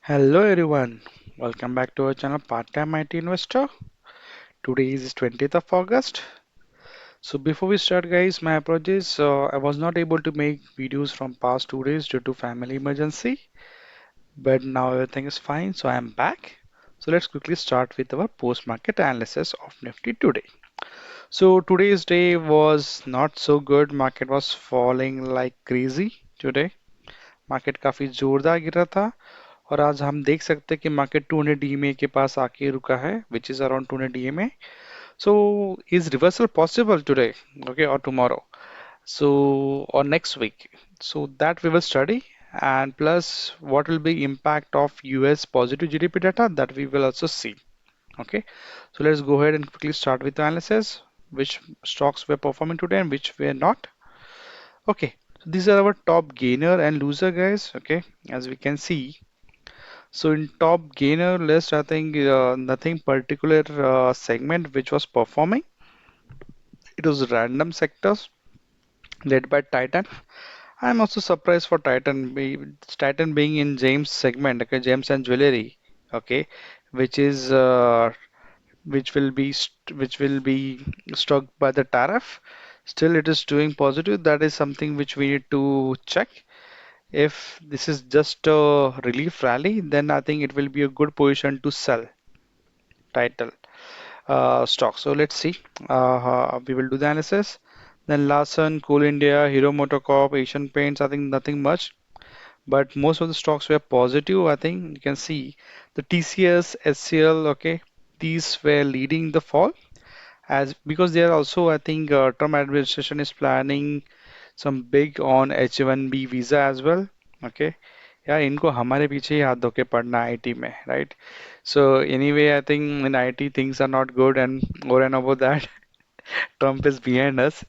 Hello everyone, welcome back to our channel Part-Time IT Investor. Today is 20th of August. So before we start guys, my apologies. I was not able to make videos from past 2 days due to family emergency, but now everything is fine, so I am back. So let's quickly start with our post-market analysis of Nifty today. So today's day was not so good. Market was falling like crazy today. Market काफी जोरदार गिरा था और आज हम देख सकते हैं कि मार्केट 200 डीएमए के पास आके रुका है which is around 200 DMA. So is reversal possible today, okay, or tomorrow, so or next week? So that we will study, and plus what will be impact of US positive GDP data, that we will also see. Okay, so let's go ahead and quickly start with the analysis, which stocks were performing today and which were not. Okay, so these are our top gainer and loser guys. Okay, as we can see, so in top gainer list, I think nothing particular segment which was performing. It was random sectors led by Titan. I'm also surprised for Titan being in James segment, okay, James and jewelry, okay, which is which will be struck by the tariff. Still, it is doing positive. That is something which we need to check. If this is just a relief rally, then I think it will be a good position to sell title stock. So let's see. We will do the analysis. Then Larsen, Coal India, Hero MotoCorp, Asian Paints. I think nothing much, but most of the stocks were positive. I think you can see the TCS, SCL. Okay, these were leading the fall as because they are also. I think Trump administration is planning some big on H1B visa as well. Okay, यार इनको हमारे पीछे ही हाथ धो के पढ़ना है IT में, right? So anyway, I think in IT things are not good, and over and above that, Trump is behind us.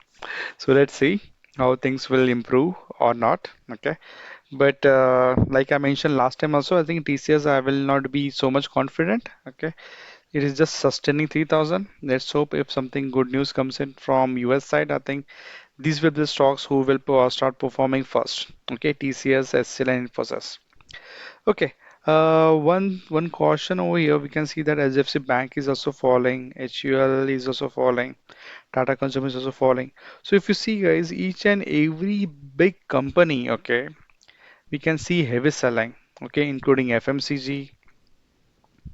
So let's see how things will improve or not. Okay, but like I mentioned last time also, I think TCS I will not be so much confident. Okay, it is just sustaining 3000. Let's hope if something good news comes in from US side, I think these will be the stocks who will start performing first. Okay, TCS, SCL, and Infosys. Okay, one caution over here. We can see that HFC Bank is also falling, HUL is also falling, Tata Consumer is also falling. So if you see, guys, each and every big company, okay, we can see heavy selling. Okay, including FMCG.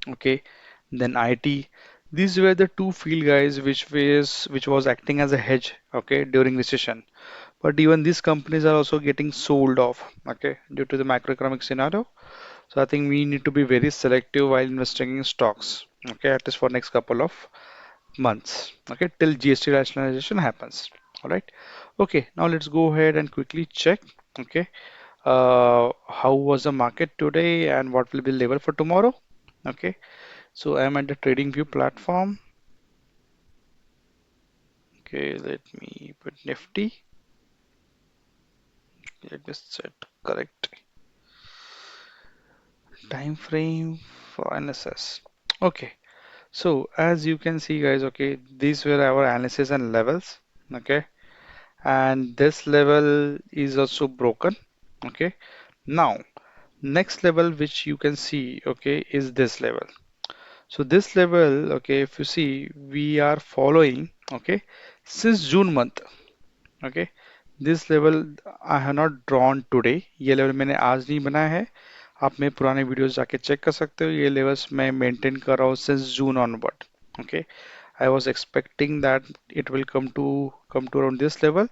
Okay, then IT. These were the two field guys which was acting as a hedge. Okay, during recession. But even these companies are also getting sold off, okay, due to the macroeconomic scenario. So I think we need to be very selective while investing in stocks, okay, at least for next couple of months, okay, till GST rationalization happens. All right. Okay, now let's go ahead and quickly check, okay, how was the market today and what will be level for tomorrow. Okay, so I'm at the trading view platform. Okay, let me put Nifty. Let me set correct time frame for analysis. Okay, so as you can see, guys, okay, these were our analysis and levels, okay, and this level is also broken, okay. Now, next level which you can see, okay, is this level. So this level, okay, if you see, we are following, okay, since June month, okay. This level I have not drawn today. ये level मैंने आज नहीं बनाया है. आप मेरे पुराने videos जाके चेक कर सकते हो. ये levels मैं मेंटेन कर रहा हूँ since June onward. Okay, I was expecting that it will come to around this level.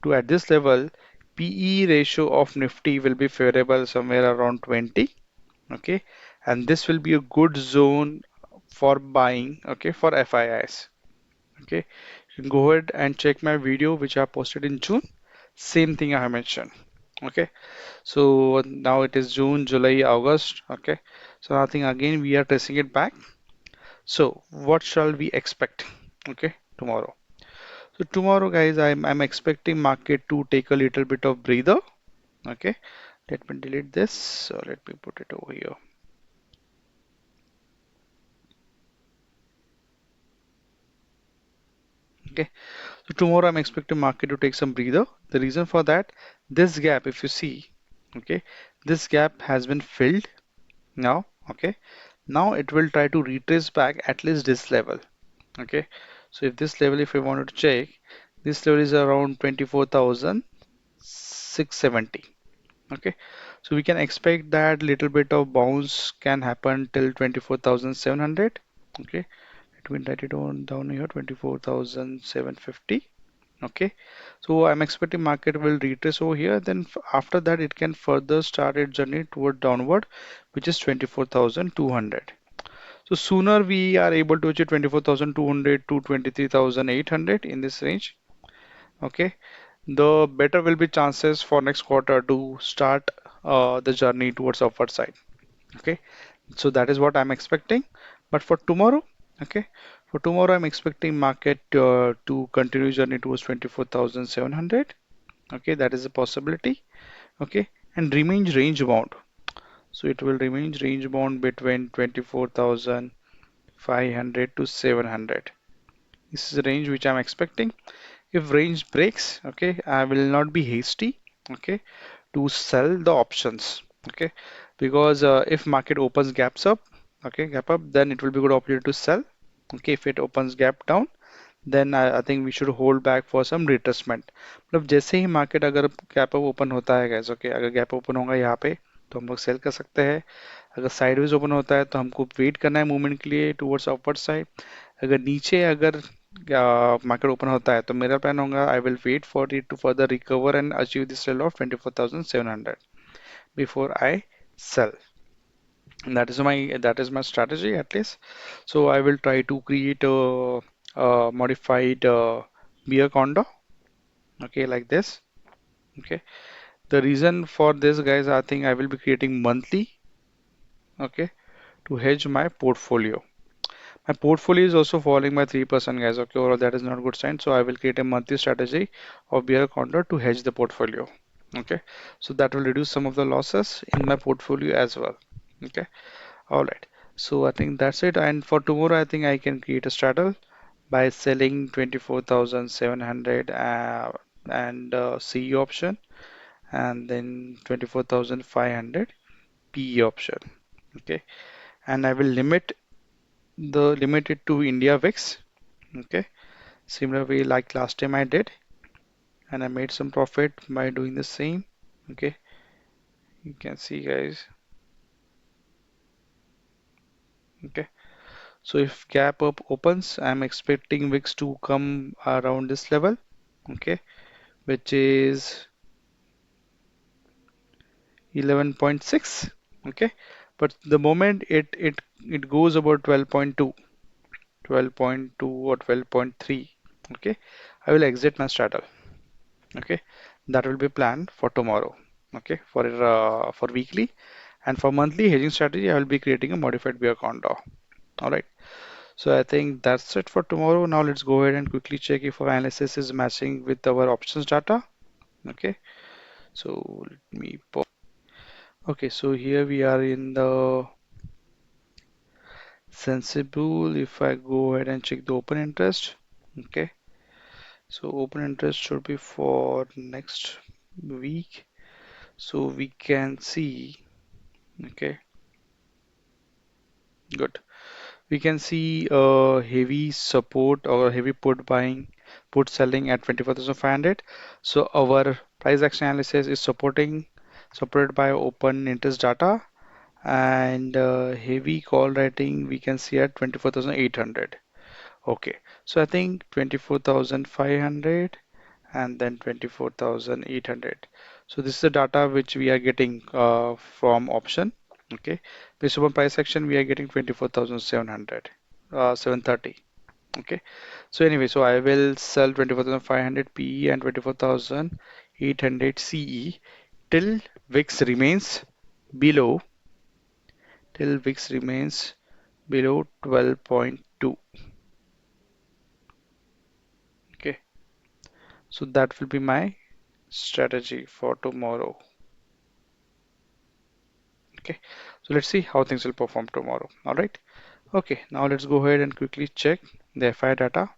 To at this level, PE ratio of Nifty will be favorable somewhere around 20. Okay, and this will be a good zone for buying. Okay, for FIIs. Okay, you can go ahead and check my video which I posted in June. Same thing I have mentioned. Okay, so now it is June, July, August. Okay, so I think again we are tracing it back. So what shall we expect? Okay, tomorrow. So tomorrow, guys, I'm expecting market to take a little bit of breather. Okay, let me delete this. So let me put it over here. Okay, so tomorrow I'm expecting market to take some breather. The reason for that, this gap, if you see, okay, this gap has been filled. now. Okay, now it will try to retrace back at least this level. Okay, so if this level, if I wanted to check, this level is around 24,670. Okay, so we can expect that little bit of bounce can happen till 24,700. Okay, let me write it down here, 24,750. Okay, so I'm expecting market will retrace over here, then after that it can further start its journey toward downward, which is 24,200. So sooner we are able to achieve 24,200 to 23,800 in this range. Okay, the better will be chances for next quarter to start the journey towards upward side. Okay, so that is what I'm expecting. But for tomorrow, okay, for tomorrow I'm expecting market to continue journey towards 24,700. Okay, that is a possibility. Okay, and remains range bound. So it will remain range bound between 24,500 to 700. This is the range which I'm expecting. If range breaks, okay, I will not be hasty, okay, to sell the options, okay, because if market opens gaps up, okay, gap up, then it will be good opportunity to sell. Okay, if it opens gap down, then I think we should hold back for some retracement. मतलब जैसे ही market अगर gap up open होता है gas, okay, अगर gap open होगा यहाँ पे तो हम लोग सेल कर सकते हैं। अगर साइडवेज ओपन होता है तो हमको वेट करना है मूवमेंट के लिए टुवर्ड्स अपवर्ड साइड। अगर नीचे अगर मार्केट ओपन होता है तो मेरा प्लान होगा I will wait for it to further recover and achieve this level of 24,700 before I sell. That is my strategy at least. So I will try to create a modified beer condo, okay, like this. Okay, the reason for this, guys, I think I will be creating monthly, okay, to hedge my portfolio. My portfolio is also falling by 3%, guys. Okay, overall that is not a good sign. So I will create a monthly strategy of bear counter to hedge the portfolio. Okay, so that will reduce some of the losses in my portfolio as well. Okay, all right. So I think that's it. And for tomorrow, I think I can create a straddle by selling 24,700 and CE option, and then 24,500 PE option. Okay, and I will limit it to India VIX. Okay, similar way like last time I did, and I made some profit by doing the same. Okay, you can see, guys. Okay, so if gap up opens, I'm expecting VIX to come around this level. Okay, which is 11.6. Okay, but the moment it goes about 12.2, 12.2 or 12.3, okay, I will exit my straddle. Okay, that will be planned for tomorrow. Okay, for weekly, and for monthly hedging strategy I will be creating a modified bear condor. All right, so I think that's it for tomorrow. Now let's go ahead and quickly check if our analysis is matching with our options data. Okay, so let me pause. Okay, so here we are in the sensible. If I go ahead and check the open interest, okay, so open interest should be for next week, so we can see, okay, good, we can see heavy support or heavy put buying, put selling at 24,500. So our price action analysis is supported by open interest data, and heavy call writing we can see at 24,800. Okay, so I think 24,500 and then 24,800. So this is the data which we are getting from option. Okay, based upon price action, we are getting 24,700, 730. Okay, so anyway, so I will sell 24,500 PE and 24,800 CE till VIX remains below, till VIX remains below 12.2. Okay, so that will be my strategy for tomorrow. Okay, so let's see how things will perform tomorrow. All right, okay, now let's go ahead and quickly check the FI data.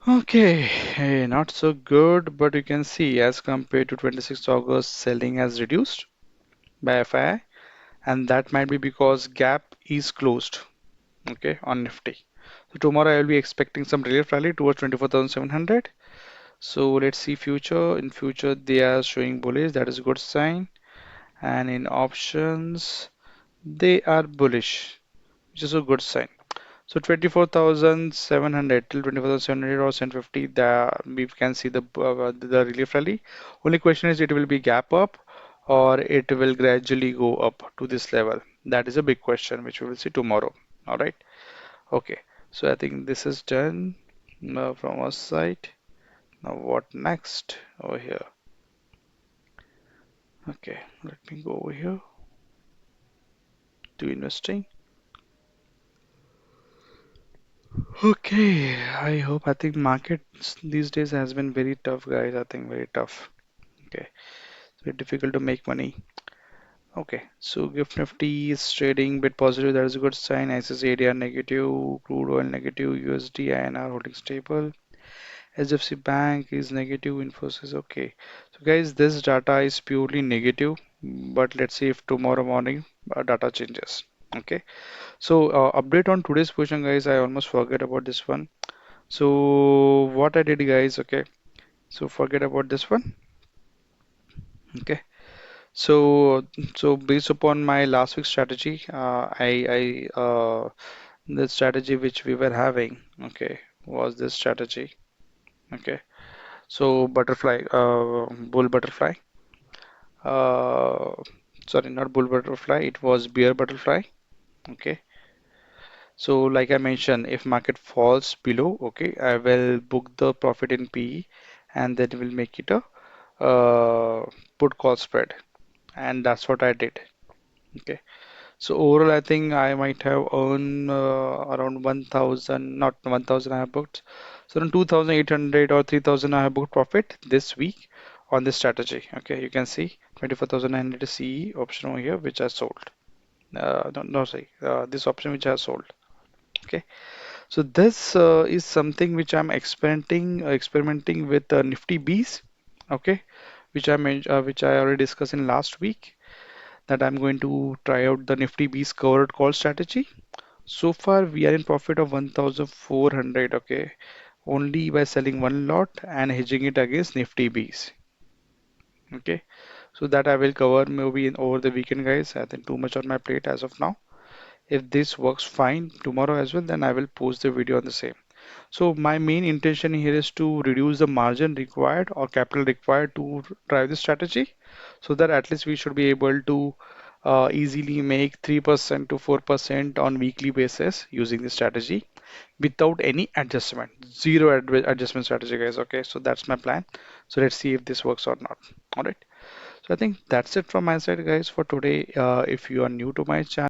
Okay, not so good, but you can see as compared to 26th August, selling has reduced by FII, and that might be because gap is closed, okay, on Nifty. So tomorrow I will be expecting some relief rally towards 24,700. So let's see future. In future, they are showing bullish, that is a good sign. And in options, they are bullish, which is a good sign. So 24,700 till 24,700 or 750, we can see the relief rally. Only question is it will be gap up or it will gradually go up to this level. That is a big question which we will see tomorrow. All right. Okay. So I think this is done from our side. Now what next over here? Okay, let me go over here to investing. Okay, I think markets these days has been very tough, guys. I think very tough. Okay, it's very difficult to make money. Okay, so Gift Nifty is trading bit positive. That is a good sign. ICICI negative, crude oil negative, USD INR holding stable. HFC Bank is negative, Infosys. Okay, so guys, this data is purely negative, but let's see if tomorrow morning data changes. Okay, so update on today's position, guys. I almost forget about this one. So what I did, guys, okay. So forget about this one. Okay. So based upon my last week's strategy, the strategy which we were having, okay, was this strategy. Okay. So butterfly, bull butterfly. Uh, sorry, not bull butterfly. It was bear butterfly. Okay. So like I mentioned, if market falls below, okay, I will book the profit in PE and then we'll make it a put call spread. And that's what I did. Okay. So overall, I think I might have earned around 1,000, not 1,000 I have booked. So around 2,800 or 3,000 I have booked profit this week on this strategy. Okay, you can see 24,900 CE option over here, which I sold. No, no, sorry, this option which I sold. Okay. So this is something which I'm experimenting with Nifty Bees, okay, which I already discussed in last week that I'm going to try out the Nifty Bees covered call strategy. So far we are in profit of 1,400, okay, only by selling one lot and hedging it against Nifty Bees, okay. So that I will cover maybe in over the weekend, guys. I think too much on my plate as of now. If this works fine tomorrow as well, then I will post the video on the same. So my main intention here is to reduce the margin required or capital required to drive this strategy so that at least we should be able to easily make 3% to 4% on weekly basis using this strategy without any adjustment. Zero adjustment strategy, guys. Okay, so that's my plan. So let's see if this works or not. All right. So I think that's it from my side, guys, for today. If you are new to my channel,